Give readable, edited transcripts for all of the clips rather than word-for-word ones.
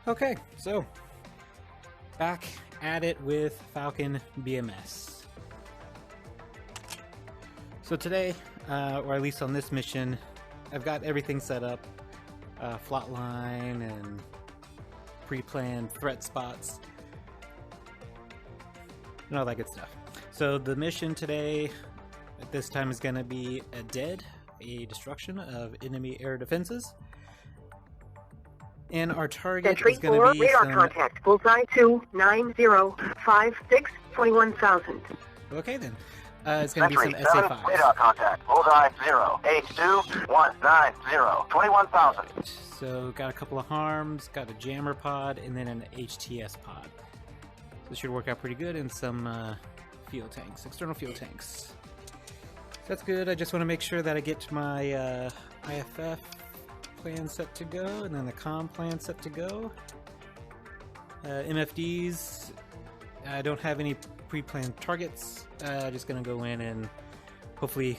Okay, so back at it with Falcon BMS. So today, or at least on this mission, I've got everything set up, plot line and pre-planned threat spots and all that good stuff. So the mission today at this time is going to be a destruction of enemy air defenses. And our target is going to be radar contact. Bullseye 29056 21,000. Okay then. It's going to be some SA5s. Radar contact. Bullseye 082-190 21,000. So got a couple of harms, got a jammer pod, and then an HTS pod. So this should work out pretty good, and some fuel tanks, external fuel tanks. So that's good. I just want to make sure that I get my IFF plan set to go, and then the comm plan set to go. MFDs, I don't have any pre-planned targets. Just gonna go in and hopefully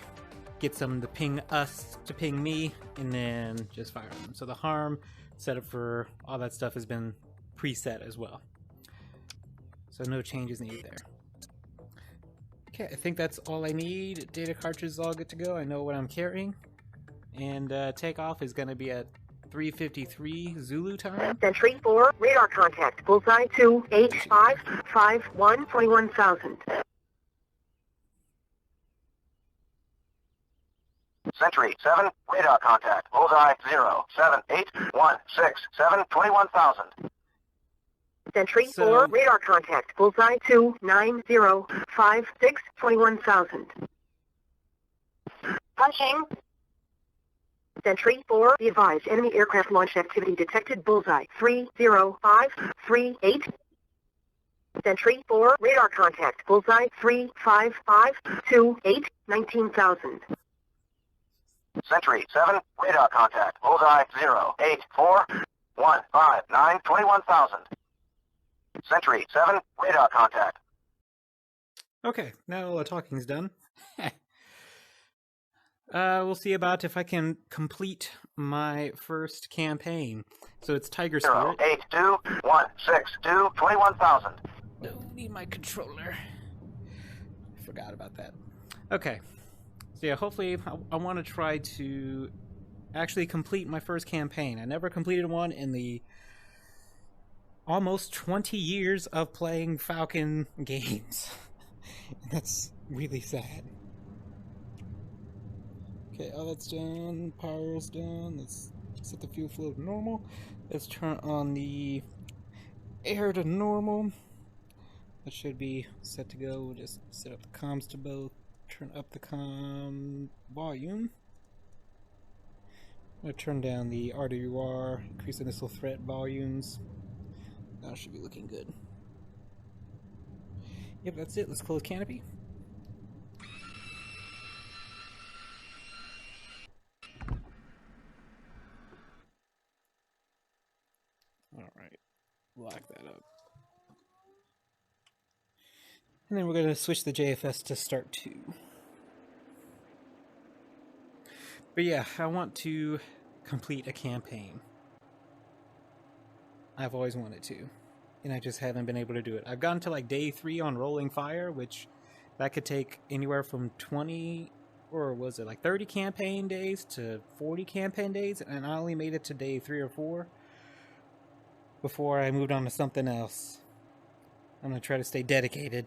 get some to ping us to ping me, and then just fire them. So the harm setup for all that stuff has been preset as well. So no changes needed there. Okay, I think that's all I need. Data cartridge is all good to go. I know what I'm carrying. And takeoff is going to be at 3:53 Zulu time. Sentry 4, radar contact. Bullseye 28551 21,000. Sentry 7, radar contact. Bullseye 07816 21,000. Sentry 4, radar contact. Bullseye 29056 21,000. Punching. Sentry 4, be advised, enemy aircraft launch activity detected. Bullseye 30538. Sentry 4, radar contact. Bullseye 35528 19,000. Sentry 7, radar contact. Bullseye 0841559 21,000. Sentry 7, radar contact. Okay, now all the talking's done. We'll see about if I can complete my first campaign. So it's Tiger Spirit. 082-162 21,000. Don't need my controller. I forgot about that. Okay. So yeah, hopefully I want to try to actually complete my first campaign. I never completed one in the almost 20 years of playing Falcon games. That's really sad. Okay, all that's done. Power's done. Let's set the fuel flow to normal. Let's turn on the air to normal. That should be set to go. We'll just set up the comms to both. Turn up the comm volume. I'm going to turn down the RWR, increase the missile threat volumes. That should be looking good. Yep, that's it. Let's close canopy. Alright, lock that up. And then we're going to switch the JFS to start 2. But yeah, I want to complete a campaign. I've always wanted to, and I just haven't been able to do it. I've gotten to like day 3 on Rolling Fire, which that could take anywhere from 20, or was it like 30 campaign days to 40 campaign days, and I only made it to day 3 or 4 before I moved on to something else. I'm going to try to stay dedicated.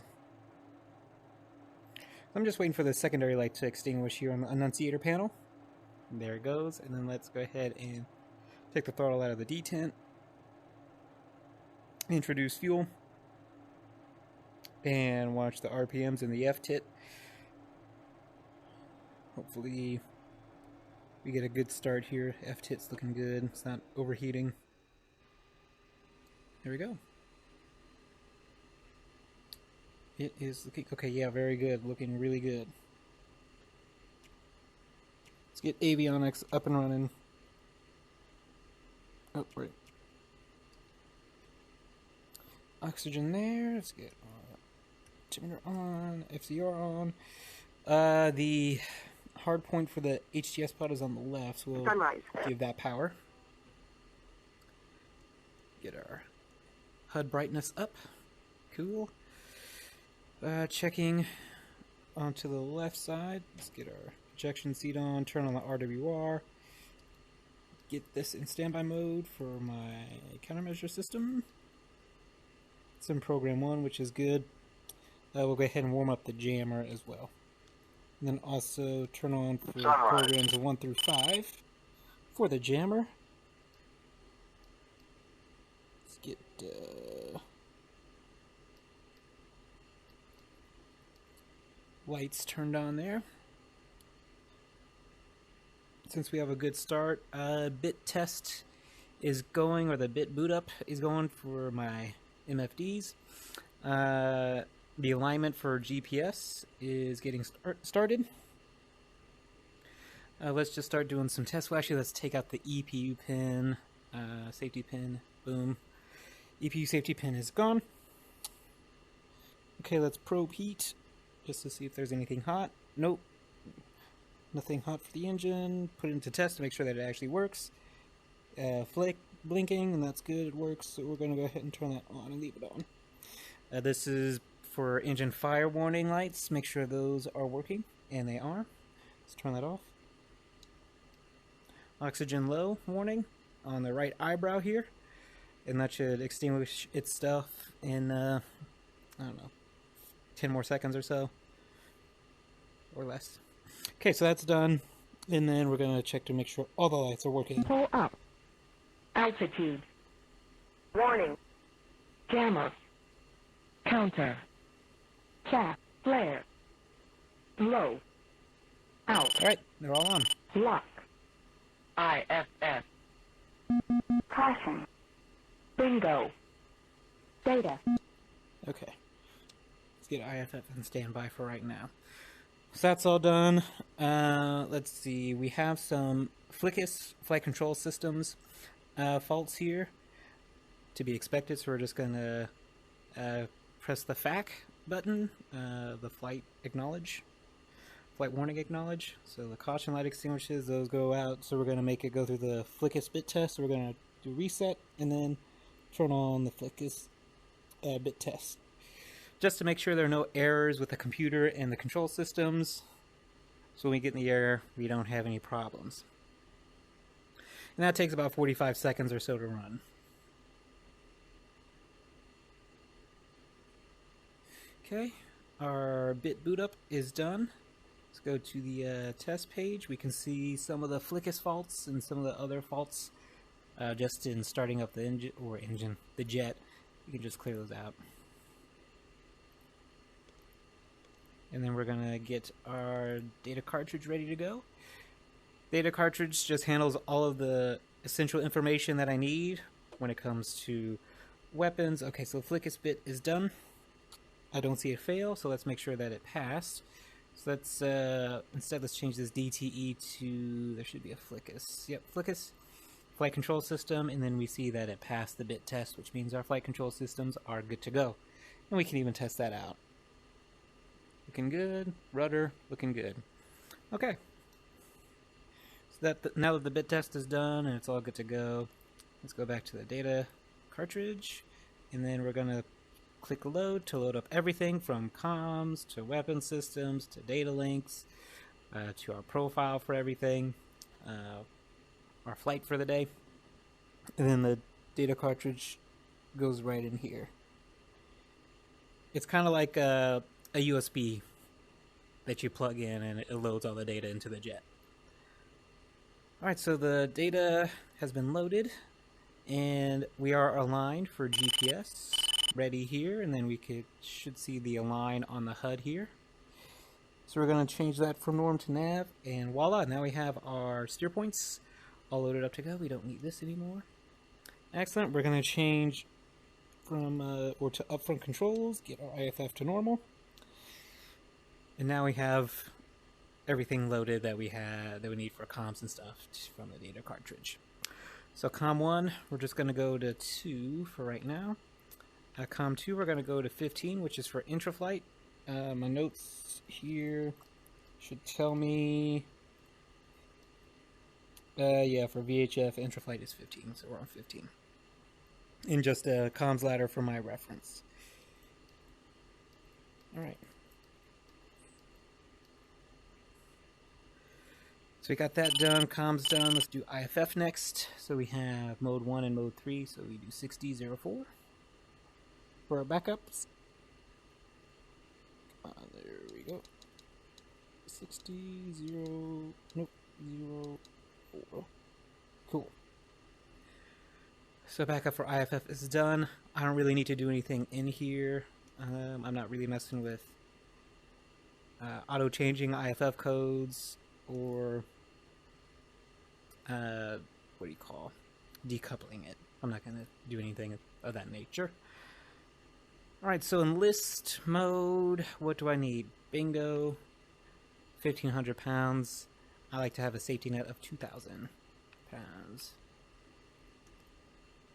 I'm just waiting for the secondary light to extinguish here on the annunciator panel. And there it goes, and then let's go ahead and take the throttle out of the detent. Introduce fuel. And watch the RPMs in the F-tit. Hopefully we get a good start here. F-tit's looking good. It's not overheating. There we go. It is looking... Okay, yeah, very good. Looking really good. Let's get Avionics up and running. Oh, right. Oxygen there. Let's get altimeter on, FCR on. The hard point for the HTS pod is on the left, so we'll give that power. get our HUD brightness up. Cool. Checking onto the left side. Let's get our ejection seat on, turn on the RWR. Get this in standby mode for my countermeasure system. It's in program 1, which is good. We'll go ahead and warm up the jammer as well. And then also turn on for programs 1 through 5 for the jammer. Let's get lights turned on there. Since we have a good start, bit test is going, or the bit boot up is going for my MFDs. The alignment for GPS is getting started. Let's just start doing some tests. Well, actually, let's take out the EPU pin, safety pin. Boom. EPU safety pin is gone. Okay, let's probe heat just to see if there's anything hot. Nope. Nothing hot for the engine. Put it into test to make sure that it actually works. Flick blinking, and that's good. It works. So we're going to go ahead and turn that on and leave it on. This is for engine fire warning lights. Make sure those are working, and they are. Let's turn that off. Oxygen low warning on the right eyebrow here, and that should extinguish itself in I don't know, 10 more seconds or so, or less. Okay, so that's done, and then we're going to check to make sure all the lights are working. Pull up. Altitude. Warning. Jammer. Counter. Shaft. Flare. Low. Out. Alright, they're all on. Lock. IFF. Caution. Bingo. Data. Okay. Let's get IFF on standby for right now. So that's all done. Let's see. We have some FLICUS, flight control systems, faults here to be expected. So we're just going to press the FAC button, the flight warning acknowledge. So the caution light extinguishes, those go out. So we're going to make it go through the FLICUS bit test. So we're going to do reset and then turn on the FLICUS bit test, just to make sure there are no errors with the computer and the control systems. So when we get in the air, we don't have any problems. And that takes about 45 seconds or so to run. Okay, our bit boot up is done. Let's go to the test page. We can see some of the FLICUS faults and some of the other faults just in starting up the the jet. You can just clear those out. And then we're going to get our data cartridge ready to go. Data cartridge just handles all of the essential information that I need when it comes to weapons. Okay, so FLICUS bit is done. I don't see it fail, so let's make sure that it passed. So let's, instead let's change this DTE to, there should be a FLICUS. Yep, FLICUS, flight control system, and then we see that it passed the bit test, which means our flight control systems are good to go. And we can even test that out. Looking good. Rudder, looking good. Okay. So now that the bit test is done and it's all good to go, let's go back to the data cartridge, and then we're going to click load to load up everything from comms to weapon systems to data links to our profile for everything, our flight for the day, and then the data cartridge goes right in here. It's kind of like a USB that you plug in and it loads all the data into the jet. Alright, so the data has been loaded and we are aligned for GPS, ready here, and then we should see the align on the HUD here. So we're going to change that from norm to nav, and voila, now we have our steer points all loaded up to go. We don't need this anymore. Excellent. We're going to change from to upfront controls, get our IFF to normal, and now we have everything loaded that we need for comms and stuff from the data cartridge. So COM 1, we're just going to go to 2 for right now. COM 2, we're going to go to 15, which is for intraflight. My notes here should tell me, yeah, for VHF, intraflight is 15, so we're on 15. in just a comms ladder for my reference. Alright. So we got that done, comms done. Let's do IFF next. So we have mode 1 and mode 3, so we do 6004 for our backups. There we go. 0, 4. Cool. So backup for IFF is done. I don't really need to do anything in here. I'm not really messing with auto-changing IFF codes or what do you call, decoupling it. I'm not going to do anything of that nature. Alright, so in list mode, what do I need? Bingo, 1,500 pounds. I like to have a safety net of 2,000 pounds.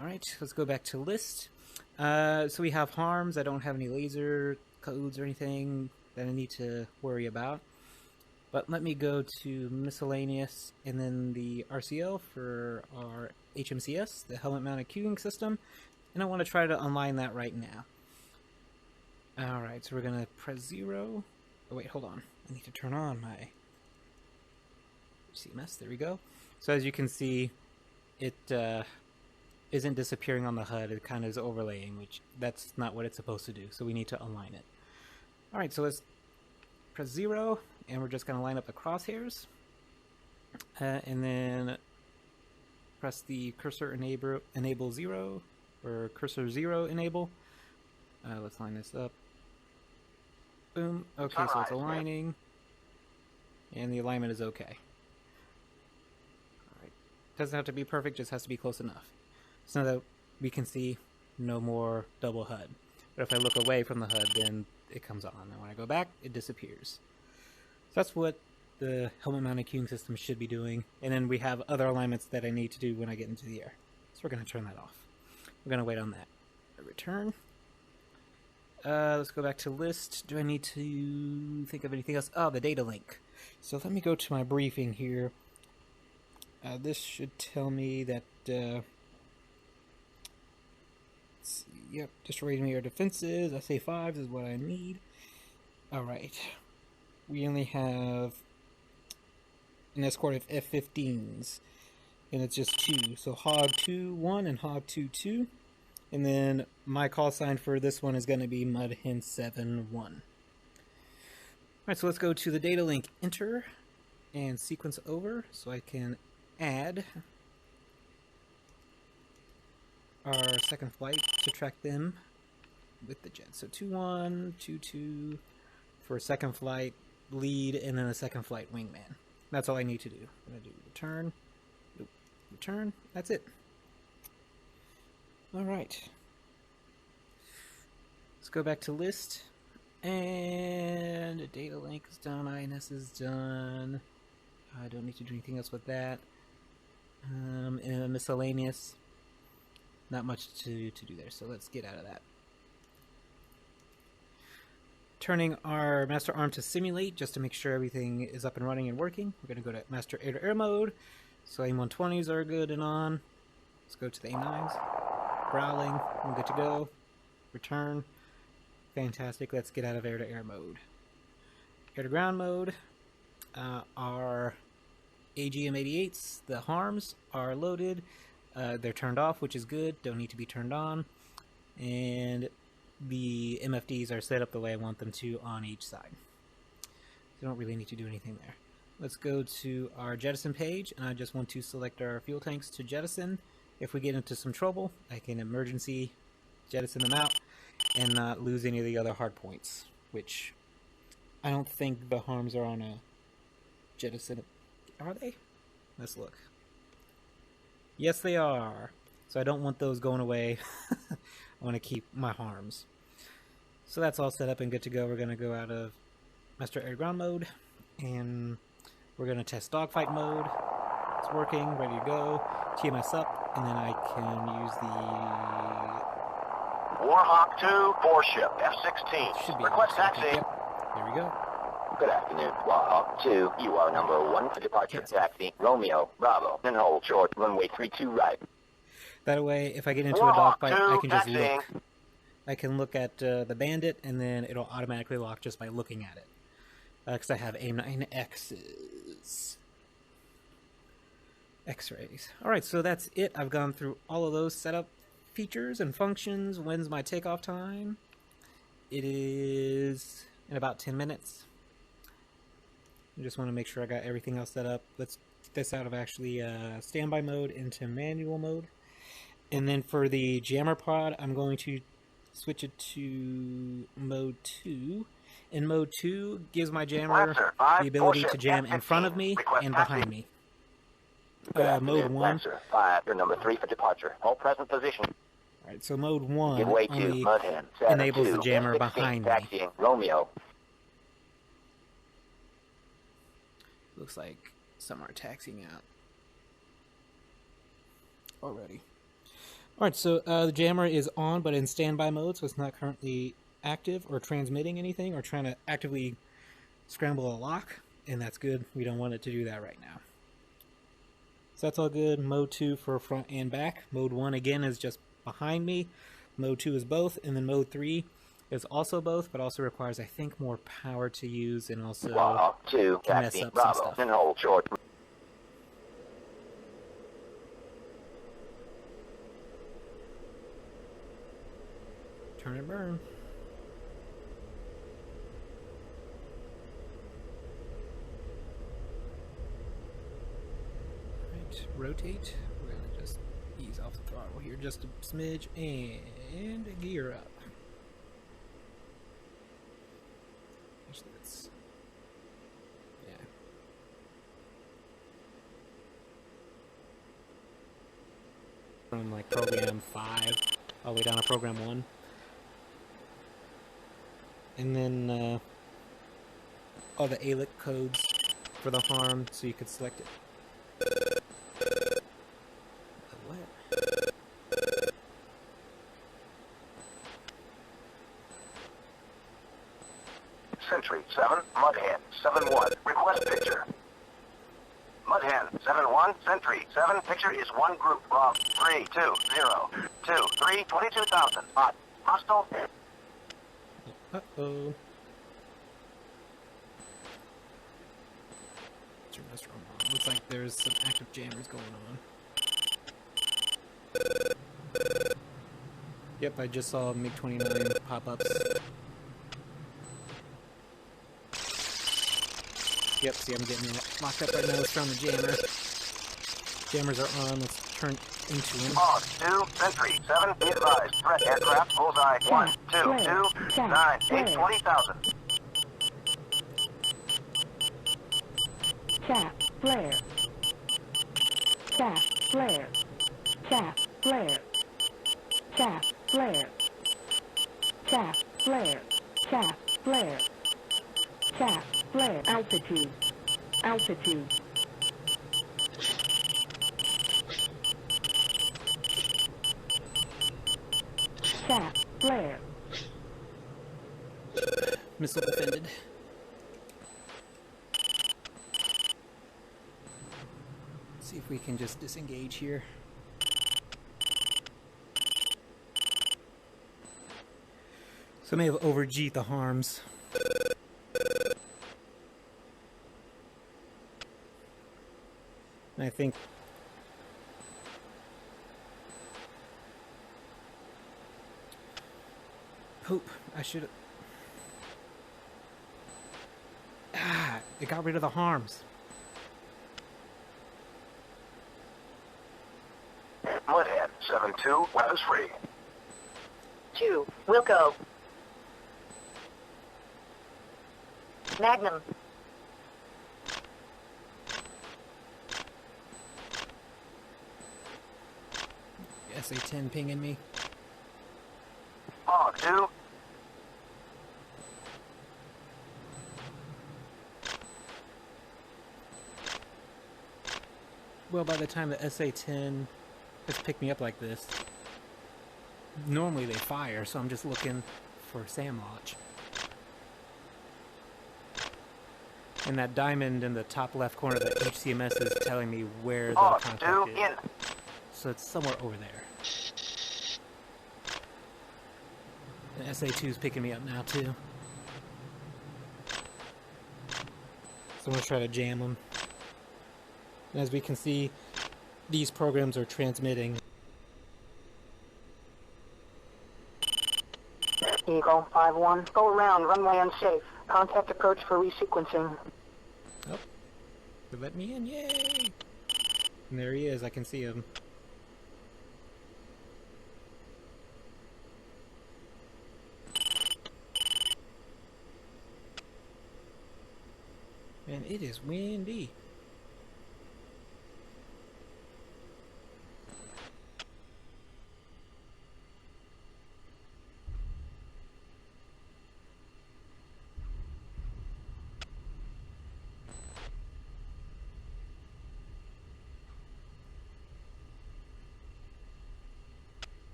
Alright, let's go back to list. So we have harms. I don't have any laser codes or anything that I need to worry about. But let me go to miscellaneous and then the RCL for our HMCS, the helmet mounted queuing system. And I want to try to align that right now. Alright, so we're going to press 0. Oh wait, hold on. I need to turn on my CMS. There we go. So as you can see, it isn't disappearing on the HUD. It kind of is overlaying, which that's not what it's supposed to do. So we need to align it. Alright, so let's press 0, and we're just going to line up the crosshairs. And then press the cursor enable 0, or cursor 0 enable. Let's line this up. Boom. Okay, so it's aligning. And the alignment is okay. Alright. Doesn't have to be perfect, just has to be close enough. So that we can see no more double HUD. But if I look away from the HUD, then it comes on. And when I go back, it disappears. So that's what the helmet mounted queuing system should be doing. And then we have other alignments that I need to do when I get into the air. So we're going to turn that off. We're going to wait on that. Return. Let's go back to list. Do I need to think of anything else? Oh, the data link. So let me go to my briefing here. This should tell me that, let's see, yep, destroying air defenses, SA-5 is what I need. Alright. We only have an escort of F-15s, and it's just 2. So Hog 2-1 and Hog 2-2. And then my call sign for this one is going to be Mudhen 7-1. Alright, so let's go to the data link, enter, and sequence over, so I can add our second flight to track them with the jet. So 2-1, 2-2 for a second flight lead, and then a second flight wingman. That's all I need to do. I'm going to do return, return, that's it. Alright. Let's go back to list. And data link is done, INS is done. I don't need to do anything else with that. And miscellaneous. Not much to do there, so let's get out of that. Turning our master arm to simulate, just to make sure everything is up and running and working. We're going to go to master air-to-air mode. So AIM-120s are good and on. Let's go to the AIM-9s. Growling, I'm good to go. Return. Fantastic, let's get out of air-to-air mode. Air-to-ground mode. Our AGM-88s, the harms, are loaded. They're turned off, which is good. Don't need to be turned on. And the MFDs are set up the way I want them to on each side. So don't really need to do anything there. Let's go to our jettison page, and I just want to select our fuel tanks to jettison. If we get into some trouble, I can emergency jettison them out and not lose any of the other hard points, which I don't think the harms are on a jettison. Are they? Let's look. Yes, they are. So I don't want those going away. I want to keep my harms. So that's all set up and good to go. We're going to go out of master air ground mode, and we're going to test dogfight mode. It's working, ready to go. TMS up, and then I can use the Warhawk 2, 4-ship, F-16. should be Request taxi. Yep. There we go. Good afternoon, Warhawk 2. You are number 1 for departure. Taxi, Romeo, Bravo, and hold short, runway 32 right. That way, if I get into a Warhawk dogfight, I 2 can just taxiing. look. I can look at the bandit, and then it'll automatically lock just by looking at it. Because I have AIM-9X's. X-rays. Alright, so that's it. I've gone through all of those setup features and functions. When's my takeoff time? It is in about 10 minutes. I just want to make sure I got everything else set up. Let's get this out of actually standby mode into manual mode. And then for the jammer pod, I'm going to switch it to mode 2. And mode 2 gives my jammer the ability to jam in front of me and behind me. Mode 1. Lancer 5, your number 3 for departure. Hold present position. Alright, so mode 1 Give way to only Mudhen. enables the jammer behind me. Taxiing Romeo. Looks like some are taxiing out already. Alright, so the jammer is on, but in standby mode, so it's not currently active or transmitting anything or trying to actively scramble a lock, and that's good. We don't want it to do that right now. So that's all good. Mode 2 for front and back. Mode 1 again is just behind me. Mode 2 is both, and then Mode 3 is also both, but also requires, I think, more power to use and also Warhawk 2 can mess taxiing up some Bravo. stuff. And hold short. Turn and burn. Right, rotate. We're gonna just ease off the throttle here just a smidge and gear up. Actually, that's yeah. From like program 5 all the way down to program 1. And then all the ALIC codes for the harm, so you could select it. What? Sentry 7, Mudhen 7-1. Request picture. Mudhen 7-1, Sentry 7. Picture is one group of 3, 2, 0, 2, 3, 22,000. Hot. Hostile. Uh-oh. Turn this wrong on. Looks like there's some active jammers going on. Yep, I just saw MiG-29 pop-ups. Yep, see I'm getting locked up right now. Let's turn on the jammer. Jammers are on. Let's turn into them. Fog 2, Sentry 7. Be advised. Threat aircraft. Bullseye 1, 2, 2, 9, 8, 20,000. Chaff, flare. Chaff, flare. Chaff, flare. Chaff, flare. Chaff, flare. Chaff, flare. Chaff, flare. Altitude. Altitude. Chaff, flare. Missile defended. See if we can just disengage here. So I may have over-G'd the harms. And I think poop. I should have. It got rid of the harms. Mudhen 7-2. Weapons free. 2, Wilco. Magnum. SA-10 pinging me. Fog 2. Well, by the time the SA-10 has picked me up like this, normally they fire, so I'm just looking for SAM launch. And that diamond in the top left corner of the HCMS is telling me where the Fog contact 2 is. in. So it's somewhere over there. SA2's picking me up now too. So I'm gonna try to jam them. And as we can see, these programs are transmitting. Eagle 5-1, go around, runway unsafe. Contact approach for resequencing. Oh, they let me in, yay! And there he is, I can see him. Man, it is windy.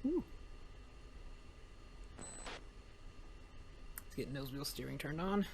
Ooh. Let's get nose wheel steering turned on.